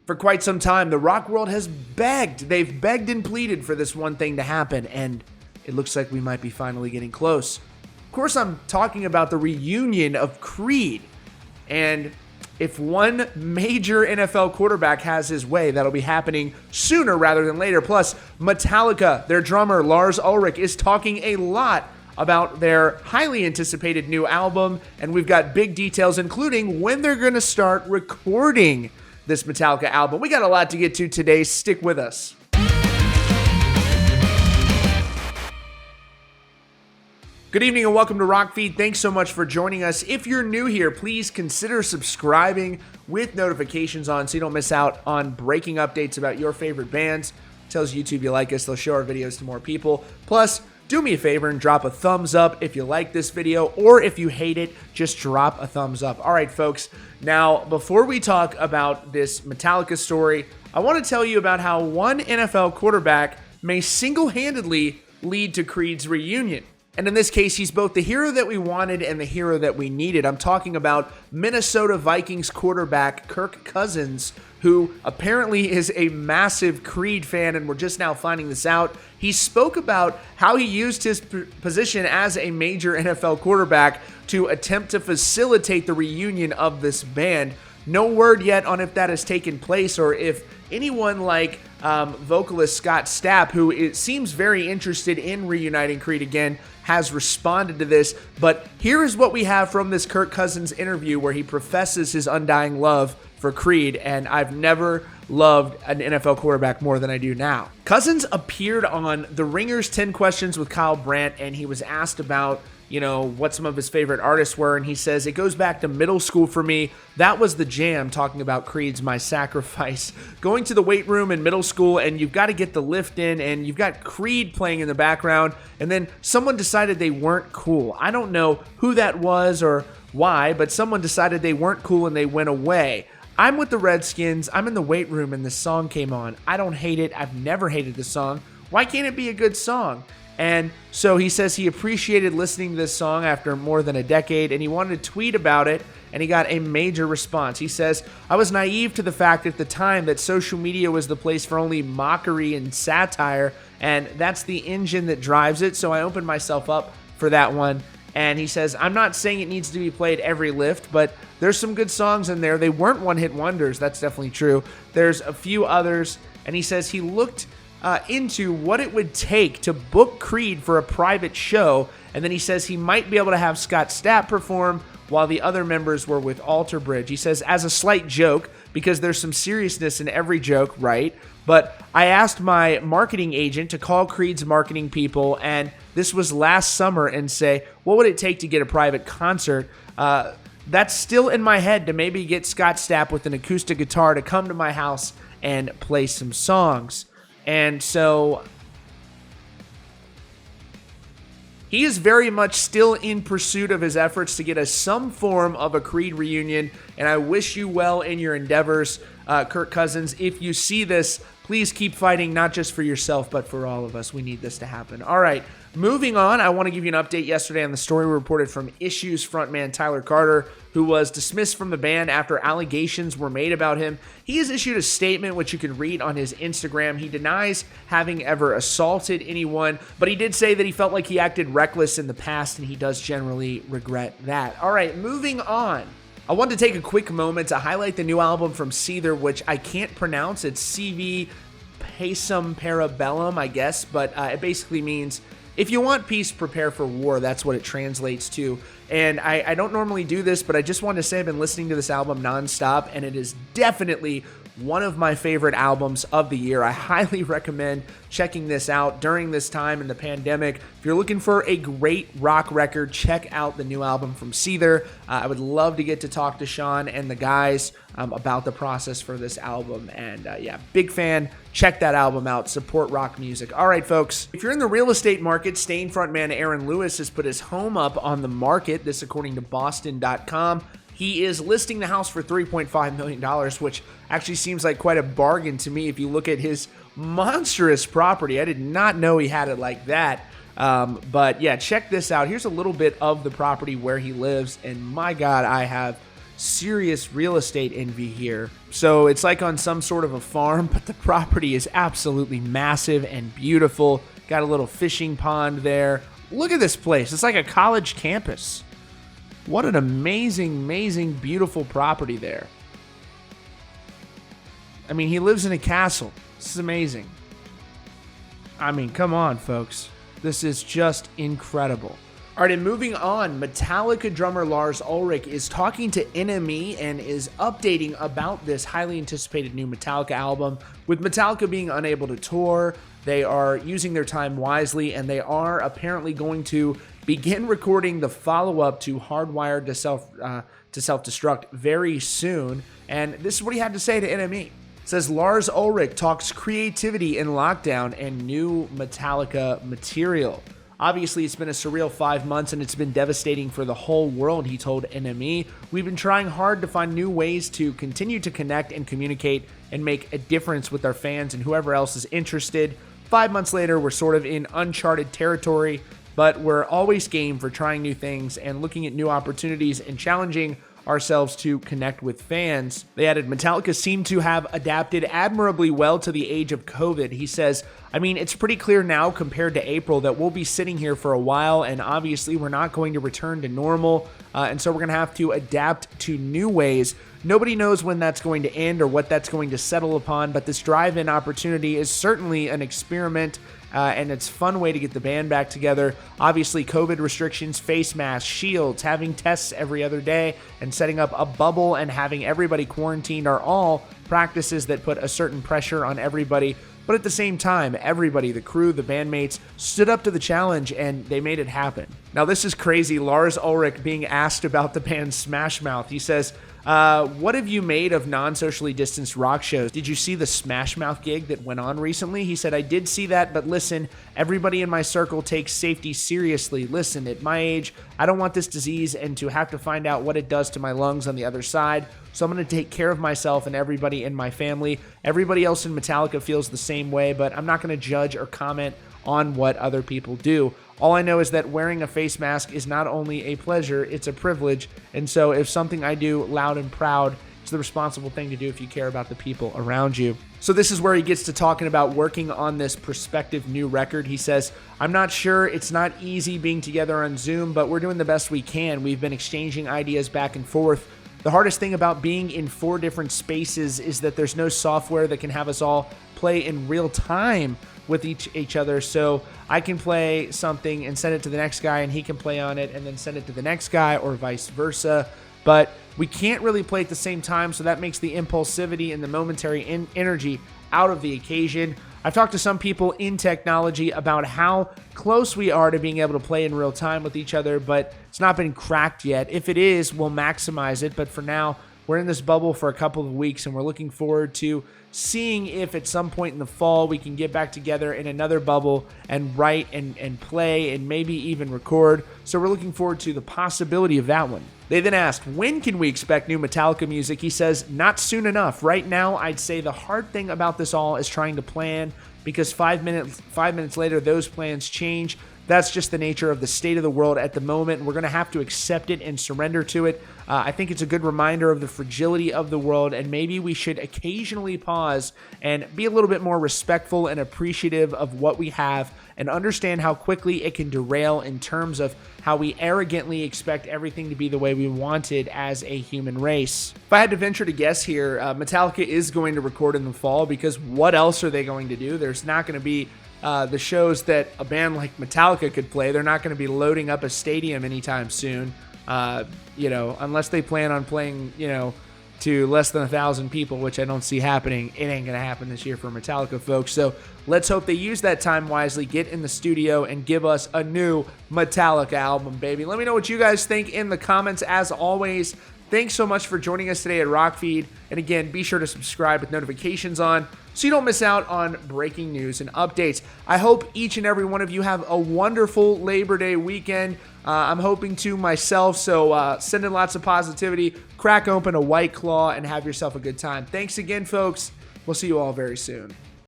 For quite some time, the rock world has begged. They've begged and pleaded for this one thing to happen, and it looks like we might be finally getting close. Of course, I'm talking about the reunion of Creed. And if one major NFL quarterback has his way, that'll be happening sooner rather than later. Plus, Metallica, their drummer Lars Ulrich, is talking a lot about their highly anticipated new album, and we've got big details, including when they're going to start recording this Metallica album. We got a lot to get to today. Stick with us. Good evening and welcome to Rock Feed. Thanks so much for joining us. If you're new here, please consider subscribing with notifications on so you don't miss out on breaking updates about your favorite bands. It tells YouTube you like us. They'll show our videos to more people. Plus, do me a favor and drop a thumbs up if you like this video, or if you hate it, just drop a thumbs up. All right, folks. Now, before we talk about this Metallica story, I want to tell you about how one NFL quarterback may single-handedly lead to Creed's reunion. And in this case, he's both the hero that we wanted and the hero that we needed. I'm talking about Minnesota Vikings quarterback Kirk Cousins, who apparently is a massive Creed fan, and we're just now finding this out. He spoke about how he used his position as a major NFL quarterback to attempt to facilitate the reunion of this band. No word yet on if that has taken place or if anyone like vocalist Scott Stapp, who it seems very interested in reuniting Creed again, has responded to this. But here is what we have from this Kirk Cousins interview where he professes his undying love for Creed, and I've never loved an NFL quarterback more than I do now. Cousins appeared on The Ringer's 10 Questions with Kyle Brandt, and he was asked about, what some of his favorite artists were, and he says, it goes back to middle school for me. That was the jam, talking about Creed's My Sacrifice. Going to the weight room in middle school, and you've got to get the lift in, and you've got Creed playing in the background, and then someone decided they weren't cool. I don't know who that was or why, but someone decided they weren't cool and they went away. I'm with the Redskins. I'm in the weight room, and this song came on. I don't hate it. I've never hated the song. Why can't it be a good song? And so he says he appreciated listening to this song after more than a decade, and he wanted to tweet about it, and he got a major response. He says, I was naive to the fact at the time that social media was the place for only mockery and satire, and that's the engine that drives it, so I opened myself up for that one. And he says, I'm not saying it needs to be played every lift, but there's some good songs in there. They weren't one-hit wonders, that's definitely true. There's a few others, and he says he looked into what it would take to book Creed for a private show, and then he says he might be able to have Scott Stapp perform while the other members were with Alter Bridge. He says, as a slight joke, because there's some seriousness in every joke, right? But I asked my marketing agent to call Creed's marketing people, and this was last summer, and say, what would it take to get a private concert? That's still in my head, to maybe get Scott Stapp with an acoustic guitar to come to my house and play some songs. And so he is very much still in pursuit of his efforts to get us some form of a Creed reunion, and I wish you well in your endeavors, Kirk Cousins. If you see this, please keep fighting, not just for yourself, but for all of us. We need this to happen. All right, moving on, I want to give you an update yesterday on the story we reported from Issues frontman Tyler Carter, who was dismissed from the band after allegations were made about him. He has issued a statement, which you can read on his Instagram. He denies having ever assaulted anyone, but he did say that he felt like he acted reckless in the past, and he does generally regret that. All right, moving on. I wanted to take a quick moment to highlight the new album from Seether, which I can't pronounce. It's CV Pacem Parabellum, I guess, but it basically means if you want peace, prepare for war. That's what it translates to. And I don't normally do this, but I just wanted to say I've been listening to this album nonstop, and it is definitely one of my favorite albums of the year. I highly recommend checking this out during this time in the pandemic. If you're looking for a great rock record, check out the new album from Seether. I would love to get to talk to Sean and the guys about the process for this album. And yeah, big fan. Check that album out. Support rock music. All right, folks. If you're in the real estate market, Stain frontman Aaron Lewis has put his home up on the market. This according to Boston.com. He is listing the house for $3.5 million, which actually seems like quite a bargain to me if you look at his monstrous property. I did not know he had it like that. But yeah, check this out. Here's a little bit of the property where he lives, and my God, I have serious real estate envy here. So it's like on some sort of a farm, but the property is absolutely massive and beautiful. Got a little fishing pond there. Look at this place. It's like a college campus. What an amazing, amazing, beautiful property there. I mean, he lives in a castle. This is amazing. I mean, come on, folks. This is just incredible. All right, and moving on, Metallica drummer Lars Ulrich is talking to NME and is updating about this highly anticipated new Metallica album. With Metallica being unable to tour, they are using their time wisely, and they are apparently going to begin recording the follow-up to Hardwired to Self-Destruct very soon. And this is what he had to say to NME. It says, Lars Ulrich talks creativity in lockdown and new Metallica material. Obviously, it's been a surreal 5 months, and it's been devastating for the whole world, he told NME. We've been trying hard to find new ways to continue to connect and communicate and make a difference with our fans and whoever else is interested. 5 months later, we're sort of in uncharted territory, but we're always game for trying new things and looking at new opportunities and challenging ourselves to connect with fans. They added, Metallica seemed to have adapted admirably well to the age of COVID. He says, I mean, it's pretty clear now compared to April that we'll be sitting here for a while, and obviously we're not going to return to normal, and so we're going to have to adapt to new ways. Nobody knows when that's going to end or what that's going to settle upon, but this drive-in opportunity is certainly an experiment, and it's a fun way to get the band back together. Obviously, COVID restrictions, face masks, shields, having tests every other day, and setting up a bubble and having everybody quarantined are all practices that put a certain pressure on everybody. But at the same time, everybody, the crew, the bandmates, stood up to the challenge and they made it happen. Now, this is crazy. Lars Ulrich being asked about the band Smash Mouth. He says, what have you made of non-socially distanced rock shows? Did you see the Smash Mouth gig that went on recently? He said, I did see that, but listen, everybody in my circle takes safety seriously. Listen, at my age, I don't want this disease and to have to find out what it does to my lungs on the other side. So I'm going to take care of myself and everybody in my family. Everybody else in Metallica feels the same way, but I'm not going to judge or comment on what other people do. All I know is that wearing a face mask is not only a pleasure, it's a privilege. And so if something I do loud and proud, it's the responsible thing to do if you care about the people around you. So this is where he gets to talking about working on this prospective new record. He says, I'm not sure, it's not easy being together on Zoom, but we're doing the best we can. We've been exchanging ideas back and forth. The hardest thing about being in 4 different spaces is that there's no software that can have us all play in real time with each other. So I can play something and send it to the next guy, and he can play on it and then send it to the next guy, or vice versa. But we can't really play at the same time, so that makes the impulsivity and the momentary energy out of the occasion. I've talked to some people in technology about how close we are to being able to play in real time with each other, but it's not been cracked yet. If it is, we'll maximize it. But for now, we're in this bubble for a couple of weeks, and we're looking forward to seeing if at some point in the fall we can get back together in another bubble and write and play and maybe even record. So we're looking forward to the possibility of that one. They then asked, when can we expect new Metallica music? He says, not soon enough. Right now, I'd say the hard thing about this all is trying to plan, because 5 minutes later, those plans change. That's just the nature of the state of the world at the moment. We're going to have to accept it and surrender to it. I think it's a good reminder of the fragility of the world, and maybe we should occasionally pause and be a little bit more respectful and appreciative of what we have, and understand how quickly it can derail in terms of how we arrogantly expect everything to be the way we want it as a human race. If I had to venture to guess here, Metallica is going to record in the fall, because what else are they going to do? There's not going to be the shows that a band like Metallica could play. They're not going to be loading up a stadium anytime soon, unless they plan on playing, to less than 1,000 people, which I don't see happening. It ain't going to happen this year for Metallica, folks. So let's hope they use that time wisely, get in the studio, and give us a new Metallica album, baby. Let me know what you guys think in the comments. As always, thanks so much for joining us today at Rockfeed. And again, be sure to subscribe with notifications on so you don't miss out on breaking news and updates. I hope each and every one of you have a wonderful Labor Day weekend. I'm hoping to myself, so send in lots of positivity, crack open a White Claw, and have yourself a good time. Thanks again, folks. We'll see you all very soon.